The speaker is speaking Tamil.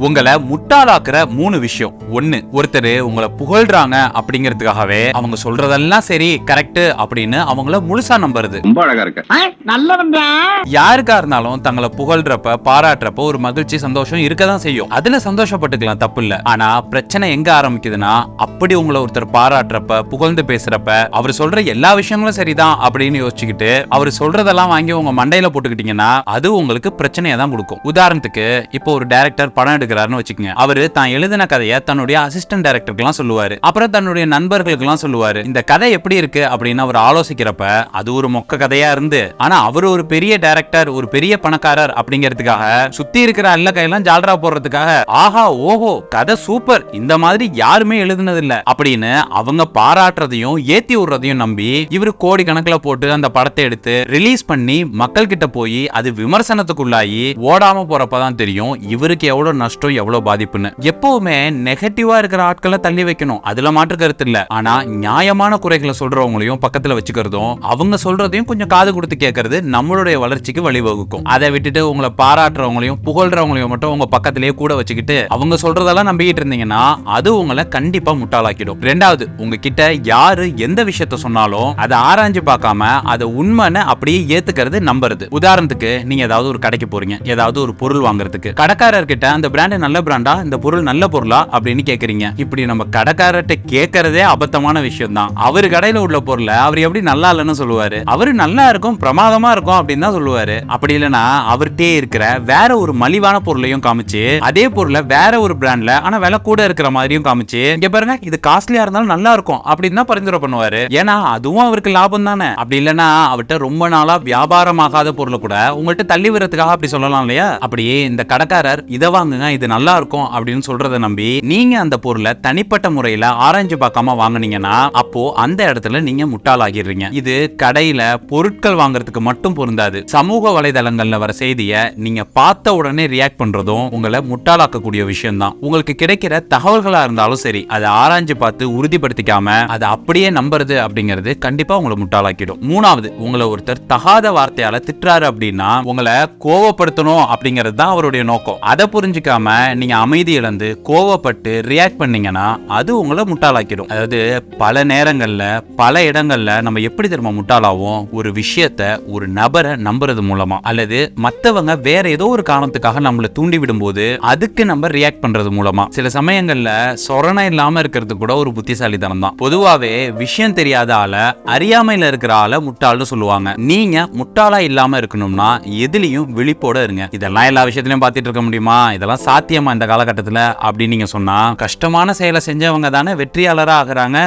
உங்களை முட்டாளாக்குற 3 விஷயம். 1, ஒருத்தர் உங்களை புகழ்றாங்க அப்படிங்கிறதுக்காகவே அவங்க சொல்றதெல்லாம் சரி கரெக்ட் அப்படின்னு அவங்கள முழுசா நம்புறது. ரொம்ப அழகா இருக்கு. யாருக்கா இருந்தாலும் தங்களை புகழ்றப்ப பாராட்டுறப்ப ஒரு மகிழ்ச்சி சந்தோஷம் இருக்கதான் செய்யும். அதுல சந்தோஷப்பட்டுக்கலாம், தப்பு இல்ல. ஆனா பிரச்சனை எங்க ஆரம்பிக்குதுன்னா, அப்படி உங்களை ஒருத்தர் பாராட்டுறப்ப புகழ்ந்து பேசுறப்ப அவர் சொல்ற எல்லா விஷயங்களும் சரிதான் அப்படின்னு யோசிச்சுக்கிட்டு அவர் சொல்றதெல்லாம் வாங்கி உங்க மண்டையில போட்டுக்கிட்டீங்கன்னா அது உங்களுக்கு பிரச்சனையை தான் கொடுக்கும். உதாரணத்துக்கு இப்போ ஒரு டைரக்டர் படம் எடுக்கிறாருன்னு வச்சுக்கோங்க. அவரு தான் எழுதின கதையை தன்னுடைய அசிஸ்டன்ட் டைரக்டருக்கு எல்லாம் சொல்லுவாரு, அப்புறம் தன்னுடைய நண்பர்களுக்கு எல்லாம் சொல்லுவாரு. இந்த கதை எப்படி இருக்கு அப்படின்னு அவர் ஆலோசிக்கிறப்ப அது ஒரு மொக்க கதையா இருந்து, ஆனா அவர் ஒரு பெரிய டைரக்டர், ஒரு பெரிய பணக்காரர் அப்படிங்கிறதுக்காக சுத்தி இருக்கிற அல்ல கையெல்லாம் ஜால்ரா போடுறதுக்காக ஆஹா ஓஹோ கதை சூப்பர், இந்த மாதிரி யாருமே எழுதுனது இல்ல அப்படின்னு அவங்க பாராட்டுறதையும் ஏத்தி விடுறதையும் நம்பி இவரு கோடி கணக்குல போட்டு அந்த படத்தை எடுத்து ரிலீஸ் பண்ணி மக்கள் கிட்ட போய் அது விமர்சனத்துக்குள்ளாகி ஓடாம போறப்பதான் தெரியும் இவருக்கு எவ்வளவு நஷ்டம், எவ்வளவு பாதிப்புன்னு. எப்பவுமே நெகட்டிவா இருக்கிற ஆட்களை தள்ளி வைக்கணும், அதுல மாற்று கருத்து இல்ல. ஆனா நியாயமான குறைகளை சொல்றவங்களையும் பக்கத்துல வச்சுக்கிறதும் அவங்க சொல்றதையும் கொஞ்சம் காது கொடுத்து கேட்கறது நம்மளுடைய வளர்ச்சிக்கு வழிவகுக்கும். அதை விட்டுட்டு உங்களை பாராட்டுறவங்களையும் புகழ்றவங்களையும் மட்டும் உங்க பக்கத்திலேயே கூட வச்சுக்கிட்டு அவங்க சொல்றதெல்லாம் நம்பிக்கிட்டு இருந்தீங்கன்னா அது உங்களை கண்டிப்பா முட்டாளாக்கிடும். 2வது, உங்ககிட்ட யாரு எந்த விஷயத்த சொன்னாலும் அதை ஆராய்ஞ்சு பார்க்காம அதை உண்மைன்னு அப்படியே ஏத்துக்கிறது நம்புறது. உதாரணத்துக்கு நீங்க ஏதாவது ஒரு கடைக்கு போறீங்க, ஏதாவது ஒரு பொருள் வாங்குறதுக்கு கடைக்காரர் கிட்ட அந்த பிராண்ட் நல்ல பிராண்டா, இந்த பொருள் நல்ல பொருளா அப்படின்னு கேக்குறீங்க. இப்படி நம்ம கடைக்காரர்கிட்ட கேட்கறதே அபத்தமான விஷயம் தான். அவரு கடையில உள்ள பொருளை அவர் எப்படி நல்லா இல்லைன்னு சொல்லுவாரு? அவரு நல்லா இருக்கும், பிரமாதமா இருக்கும் அப்படின்னு தான் சொல்லுவாரு. அப்படி இல்லைன்னா அவர்கிட்டே இருக்கிற வேற ஒரு மலிவான பொருளையும் காமிச்சு அதே பொருளை வேற ஒரு பிராண்ட்ல ஆனா விலை கூட இருக்கிற மாதிரியும் காமிச்சு இங்க பாருங்க இது காஸ்ட்லியா இருந்தாலும் நல்லா இருக்கும் அப்படின்னு தான் பரிந்துரை பண்ணுவாரு. ஏன்னா அதுவும் அவருக்கு லாபம் தானே. அப்படி இல்லைன்னா அவர்கிட்ட ரொம்ப நாளா வியாபாரம் ஆகாத பொருளை கூட உங்கள்கிட்ட தள்ளி விடுறதுக்காக அப்படி சொல்லலாம் இல்லையா? அப்படியே இந்த கடைக்காரர் இதை வாங்குங்க இது நல்லா இருக்கும் அப்படின்னு சொல்றதை நம்பி நீங்க அந்த பொருளை தனிப்பட்ட முறையில ஆராய்ஞ்சு பார்க்காம வாங்குனீங்கன்னா அப்போ அந்த இடத்துல நீங்க முட்டாளாகிடுறீங்க. இது கடையில பொருட்கள் வாங்குறதுக்கு மட்டும் பொருந்தாது. சமூக வலைதளங்கள்ல வர செய்தியை நீங்க பார்த்த உடனே ரியாக்ட் பண்றதும் உங்களை முட்டாளாக்கக்கூடிய விஷயம் தான். உங்களுக்கு கிடைக்கிற தகவல்களா இருந்தாலும் சரி அதை ஆராய்ஞ்சு பார்த்து உறுதிப்படுத்திக்காம அதை அப்படியே நம்புறது அப்படிங்கிறது கண்டிப்பா உங்களை முட்டாளாக்கிடும். 3வது, உங்களை ஒருத்தர் தகாத வார்த்தையால திட்டுறாரு அப்படின்னா உங்களை கோவப்படுத்தணும் அப்படிங்கிறது தான் அவருடைய நோக்கம். அதை புரிஞ்சுக்காம நீங்க அமைதி இழந்து கோவப்பட்டு ரியாக்ட் பண்ணீங்கன்னா அது உங்களை முட்டாளாக்கிடும். அதாவது பல நேரங்கள்ல பல இடங்கள்ல நம்ம எப்படி தெரியுமா முட்டாளாவும், ஒரு விஷயத்த ஒரு நபரை நம்புறது மூலமா அல்லது மத்தவங்க வேற ஏதோ ஒரு காரணத்துக்காக நம்மளை தூண்டி விடும்போது அதுக்கு நம்ம ரியாக்ட் பண்றது மூலமா. சில சமயங்கள்ல சொரணை இல்லாம இருக்கிறது கூட ஒரு புத்திசாலித்தனம் தான். பொதுவாவே விஷயம் தெரியாத ஆள அறியாமையில இருக்கிற ஆளை முட்டாள்னு சொல்லுவாங்க. நீங்க முட்டாளா இல்லாம இருக்கணும்னா எதுலயும் விழிப்போட இருங்க. இதெல்லாம் எல்லா விஷயத்திலையும் பார்த்துட்டு இருக்க முடியுமா, இதெல்லாம் சாத்தியமா இந்த காலகட்டத்துல அப்படின்னு நீங்க சொன்னா கஷ்டமான செயலை செஞ்சவங்க தானே வெற்றியாளரா ஆகுறாங்க.